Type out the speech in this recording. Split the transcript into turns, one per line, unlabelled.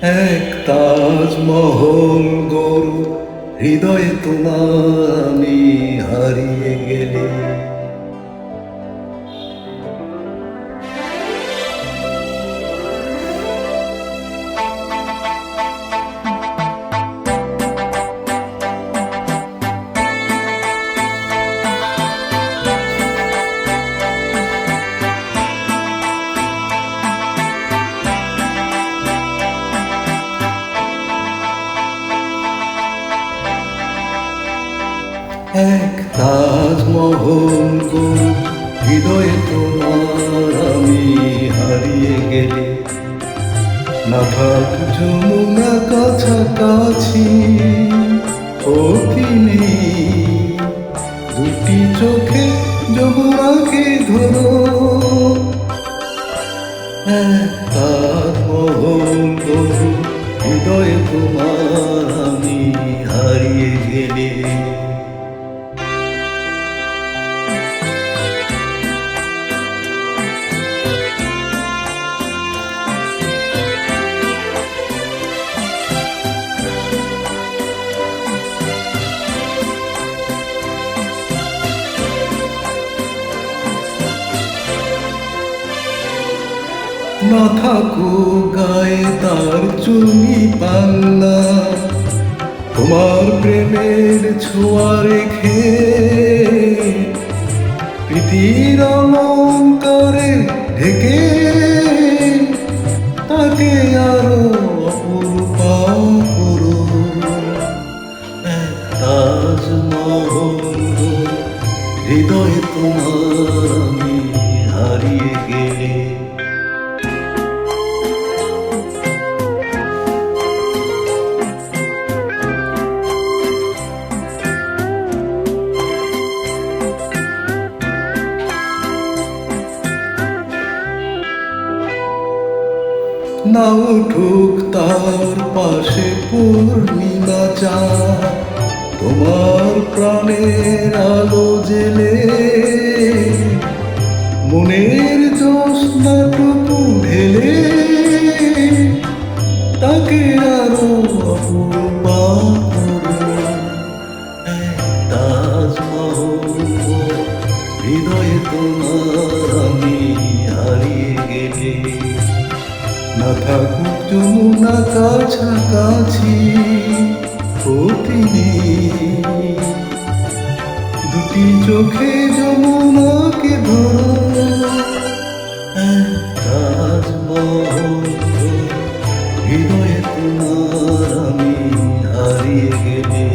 এক তাজমহল গরু হৃদয়ে তোমার আমি হারিয়ে গেলে। এক তাজমহল গরু হৃদয়ে তোমার আমি হারিয়ে গেলে। না থাক যমুনা কাছাকাছি, অধীনে দুটি চোখে যমুনাকে ধরো। এক তাজমহল গরু হৃদয়ে তোমার আমি হারিয়ে গেলে। না থাকো গায়ে তার চুনি পান্না, তোমার প্রেমের ছোঁয়া রেখে প্রীতির অলঙ্কারে ঢেকে তাকে আরো অপরূপা করো। এক তাজমহল হৃদয়ে তোমার আমি হারিয়ে গেলে। না উঠুক তার পাশে পূর্ণিমা চাঁদ, তোমার প্রাণের আলো জেলে মনের জ্যোৎস্নাটুকু ঢেলে তাকে আরো অপূর্বা করো। এক তাজমহল হৃদয়ে তোমার আমি হারিয়ে গেলে। না থাকুক যমুনা কাছাকাছি, অধীনে দুটি চোখে যমুনাকে ধরো। এক তাজমহল হৃদয়ে তোমার আমি হারিয়ে গেলে।